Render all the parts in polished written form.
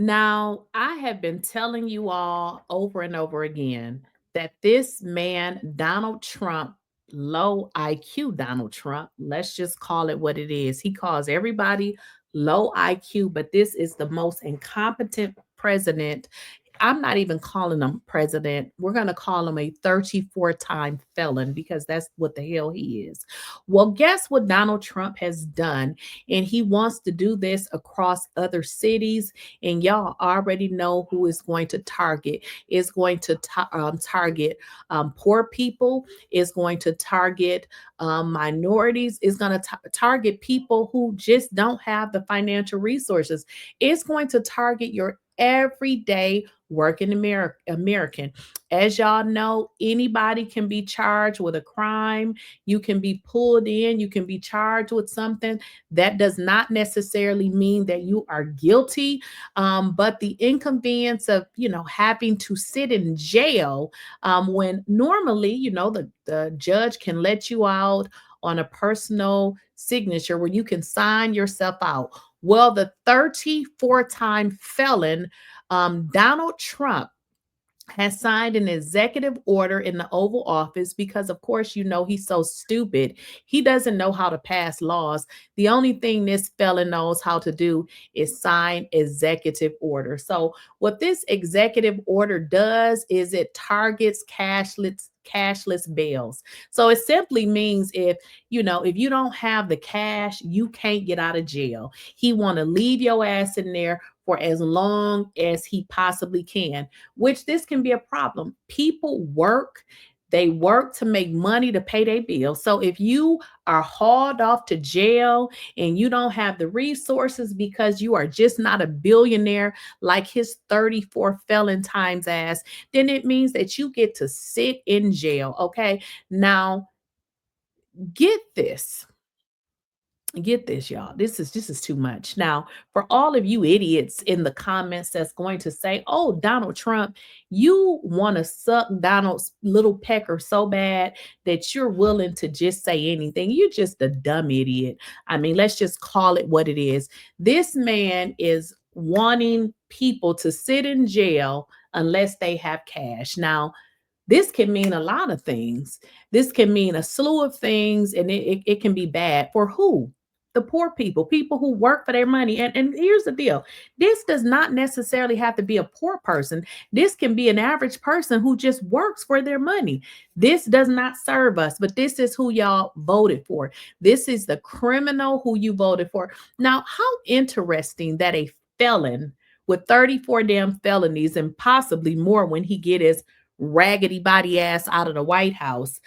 Now, I have been telling you all over and over again that this man, Donald Trump, low IQ Donald Trump, let's just call it what it is. He calls everybody low IQ, but this is the most incompetent president. I'm not even calling him president. We're going to call him a 34-time felon because that's what the hell he is. Well, guess what Donald Trump has done? And he wants to do this across other cities, and y'all already know who is going to target. Is going to target poor people. Is going to target minorities. Is going to target people who just don't have the financial resources. It's going to target your everyday working American. As y'all know, anybody can be charged with a crime. You can be pulled in. You can be charged with something. That does not necessarily mean that you are guilty, but the inconvenience of having to sit in jail when normally the judge can let you out on a personal signature where you can sign yourself out. Well, the 34-time felon, Donald Trump, has signed an executive order in the Oval Office because, of course, he's so stupid. He doesn't know how to pass laws. The only thing this fella knows how to do is sign executive order. So what this executive order does is it targets cashless bails. So it simply means if you don't have the cash, you can't get out of jail. He want to leave your ass in there for as long as he possibly can, which this can be a problem. People work. They work to make money to pay their bills. So if you are hauled off to jail and you don't have the resources because you are just not a billionaire like his 34 felon times ass, then it means that you get to sit in jail. Okay. Now, get this. Get this, y'all. This is too much. Now, for all of you idiots in the comments that's going to say, "Oh, Donald Trump, you want to suck Donald's little pecker so bad that you're willing to just say anything." You're just a dumb idiot. I mean, let's just call it what it is. This man is wanting people to sit in jail unless they have cash. Now, this can mean a lot of things. This can mean a slew of things, and it can be bad. For who? The poor people who work for their money. And here's the deal: this does not necessarily have to be a poor person. This can be an average person who just works for their money. This does not serve us, but this is who y'all voted for. This is the criminal who you voted for. Now, how interesting that a felon with 34 damn felonies and possibly more when he get his raggedy body ass out of the White House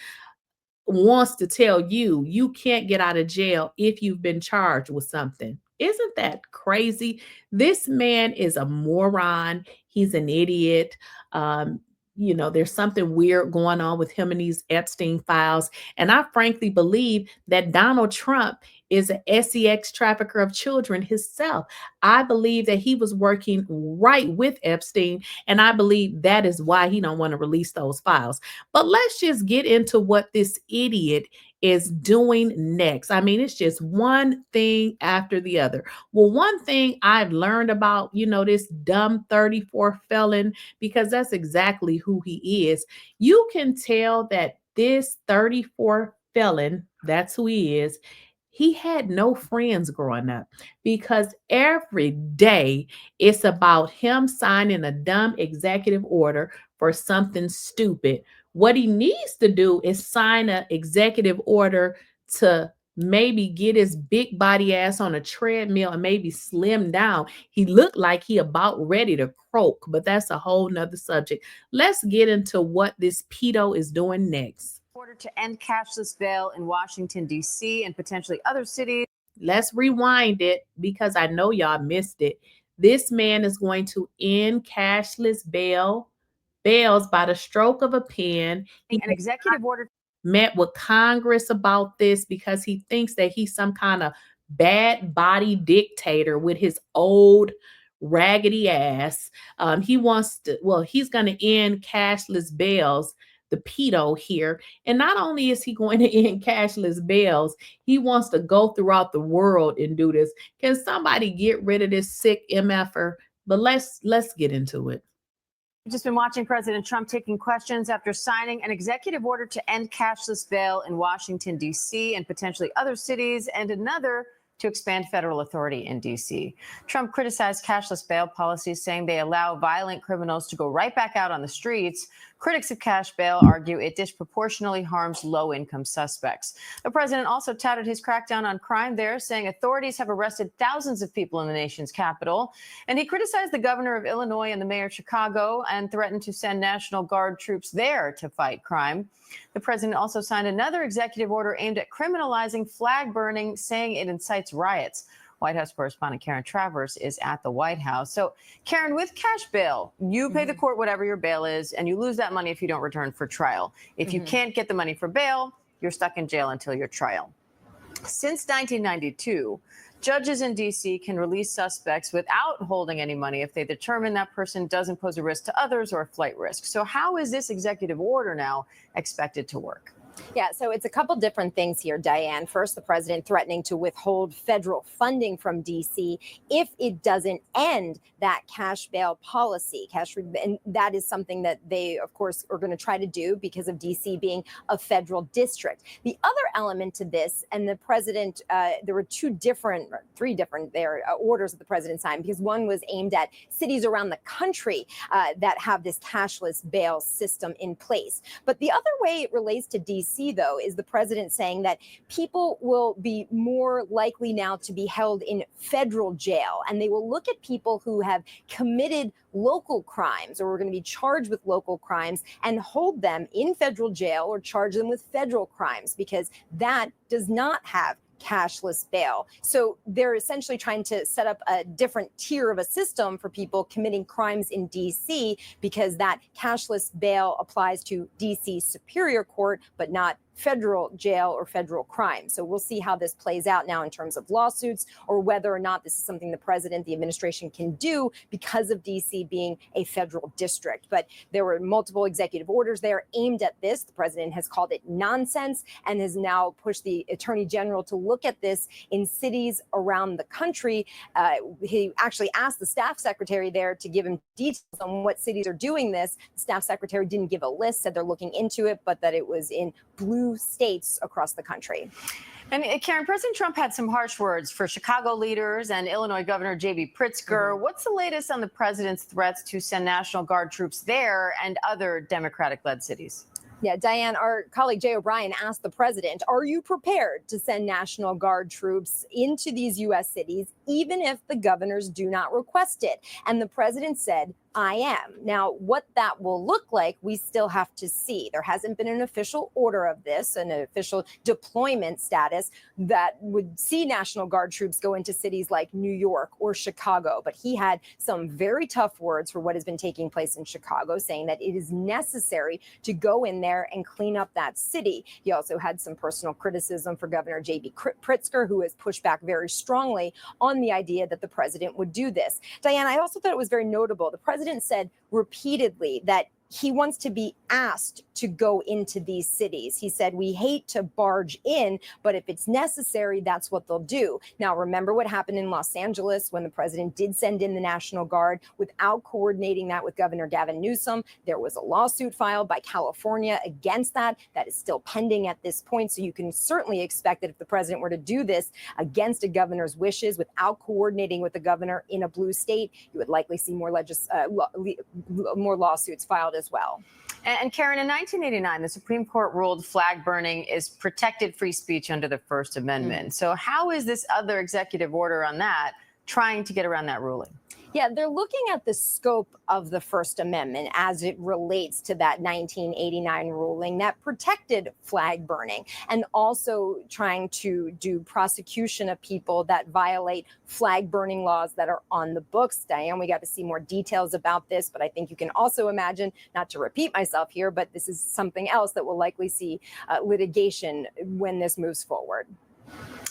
wants to tell you you can't get out of jail if you've been charged with something. Isn't that crazy? This man is a moron. He's an idiot. There's something weird going on with him and these Epstein files. And I frankly believe that Donald Trump is an sex trafficker of children himself. I believe that he was working right with Epstein, and I believe that is why he don't want to release those files. But let's just get into what this idiot is doing next. I mean, it's just one thing after the other. Well, one thing I've learned about, this dumb 34 felon, because that's exactly who he is. You can tell that this 34 felon, that's who he is. He had no friends growing up because every day it's about him signing a dumb executive order for something stupid. What he needs to do is sign an executive order to maybe get his big body ass on a treadmill and maybe slim down. He looked like he about ready to croak, but that's a whole nother subject. Let's get into what this pedo is doing next. Order to end cashless bail in Washington, D.C. and potentially other cities. Let's rewind it because I know y'all missed it. This man is going to end cashless bails by the stroke of a pen. An executive order met with Congress about this because he thinks that he's some kind of bad body dictator with his old raggedy ass. He wants to, well, he's going to end cashless bails, the pedo here. And not only is he going to end cashless bails, he wants to go throughout the world and do this. Can somebody get rid of this sick MFer? But let's get into it. We've just been watching President Trump taking questions after signing an executive order to end cashless bail in Washington, D.C. and potentially other cities, and another to expand federal authority in D.C. Trump criticized cashless bail policies, saying they allow violent criminals to go right back out on the streets. Critics of cash bail argue it disproportionately harms low-income suspects. The president also touted his crackdown on crime there, saying authorities have arrested thousands of people in the nation's capital. And he criticized the governor of Illinois and the mayor of Chicago and threatened to send National Guard troops there to fight crime. The president also signed another executive order aimed at criminalizing flag burning, saying it incites riots. White House correspondent Karen Travers is at the White House. So, Karen, with cash bail, you pay the court whatever your bail is, and you lose that money if you don't return for trial. If you can't get the money for bail, you're stuck in jail until your trial. Since 1992, judges in D.C. can release suspects without holding any money if they determine that person doesn't pose a risk to others or a flight risk. So how is this executive order now expected to work? Yeah, so it's a couple different things here, Diane. First, the president threatening to withhold federal funding from D.C. if it doesn't end that cash bail policy. And that is something that they, of course, are going to try to do because of D.C. being a federal district. The other element to this, and the president, there were three different orders that the president signed, because one was aimed at cities around the country that have this cashless bail system in place. But the other way it relates to D.C., though, is the president saying that people will be more likely now to be held in federal jail, and they will look at people who have committed local crimes or are going to be charged with local crimes and hold them in federal jail or charge them with federal crimes, because that does not have cashless bail. So they're essentially trying to set up a different tier of a system for people committing crimes in D.C., because that cashless bail applies to D.C. Superior Court, but not federal jail or federal crime. So we'll see how this plays out now in terms of lawsuits, or whether or not this is something the president, the administration can do because of D.C. being a federal district. But there were multiple executive orders there aimed at this. The president has called it nonsense and has now pushed the attorney general to look at this in cities around the country. He actually asked the staff secretary there to give him details on what cities are doing this. The staff secretary didn't give a list, said they're looking into it, but that it was in blue states across the country. And Karen, President Trump had some harsh words for Chicago leaders and Illinois Governor J.B. Pritzker. What's the latest on the president's threats to send National Guard troops there and other Democratic-led cities? Yeah, Diane, our colleague Jay O'Brien asked the president, are you prepared to send National Guard troops into these U.S. cities, even if the governors do not request it? And the president said, I am. Now, what that will look like, we still have to see. There hasn't been an official order of this, an official deployment status that would see National Guard troops go into cities like New York or Chicago. But he had some very tough words for what has been taking place in Chicago, saying that it is necessary to go in there and clean up that city. He also had some personal criticism for Governor J.B. Pritzker, who has pushed back very strongly on the idea that the president would do this. Diane, I also thought it was very notable. The president said repeatedly that he wants to be asked to go into these cities. He said, we hate to barge in, but if it's necessary, that's what they'll do. Now, remember what happened in Los Angeles when the president did send in the National Guard without coordinating that with Governor Gavin Newsom. There was a lawsuit filed by California against that. That is still pending at this point. So you can certainly expect that if the president were to do this against a governor's wishes without coordinating with the governor in a blue state, you would likely see more lawsuits filed as well. And Karen, in 1989, the Supreme Court ruled flag burning is protected free speech under the First Amendment. So how is this other executive order on that trying to get around that ruling? Yeah, they're looking at the scope of the First Amendment as it relates to that 1989 ruling that protected flag burning, and also trying to do prosecution of people that violate flag burning laws that are on the books. Diane, we got to see more details about this, but I think you can also imagine, not to repeat myself here, but this is something else that will likely see litigation when this moves forward.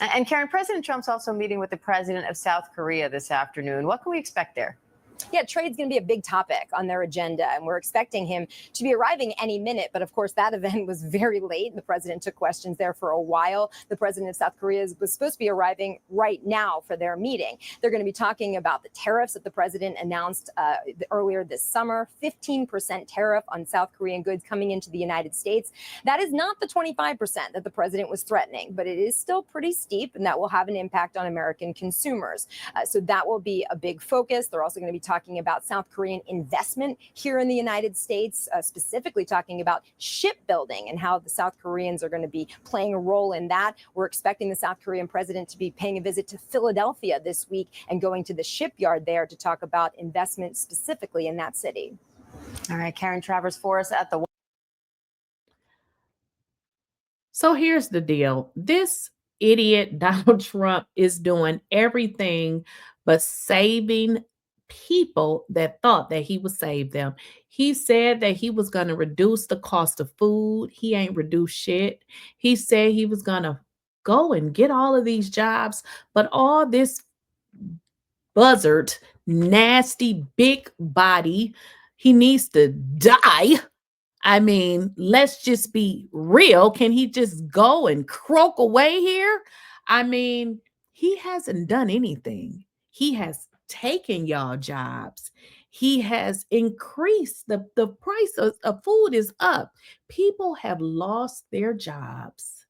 And Karen, President Trump's also meeting with the president of South Korea this afternoon. What can we expect there? Yeah, trade's going to be a big topic on their agenda, and we're expecting him to be arriving any minute. But of course, that event was very late. The president took questions there for a while. The president of South Korea was supposed to be arriving right now for their meeting. They're going to be talking about the tariffs that the president announced earlier this summer, 15% tariff on South Korean goods coming into the United States. That is not the 25% that the president was threatening, but it is still pretty steep, and that will have an impact on American consumers. So that will be a big focus. They're also going to be talking about South Korean investment here in the United States, specifically talking about shipbuilding and how the South Koreans are going to be playing a role in that. We're expecting the South Korean president to be paying a visit to Philadelphia this week and going to the shipyard there to talk about investment specifically in that city. All right, Karen Travers for us at the. So here's the deal. This idiot Donald Trump is doing everything but saving people that thought that he would save them. He said that he was going to reduce the cost of food. He ain't reduced shit. He said he was going to go and get all of these jobs, but all this buzzard, nasty, big body, he needs to die. I mean, let's just be real. Can he just go and croak away here? I mean, he hasn't done anything. He has taken y'all jobs. He has increased the price of food is up. People have lost their jobs.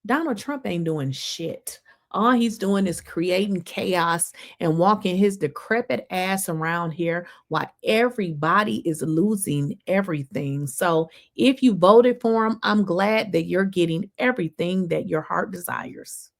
Donald Trump ain't doing shit. All he's doing is creating chaos and walking his decrepit ass around here while everybody is losing everything. So if you voted for him, I'm glad that you're getting everything that your heart desires.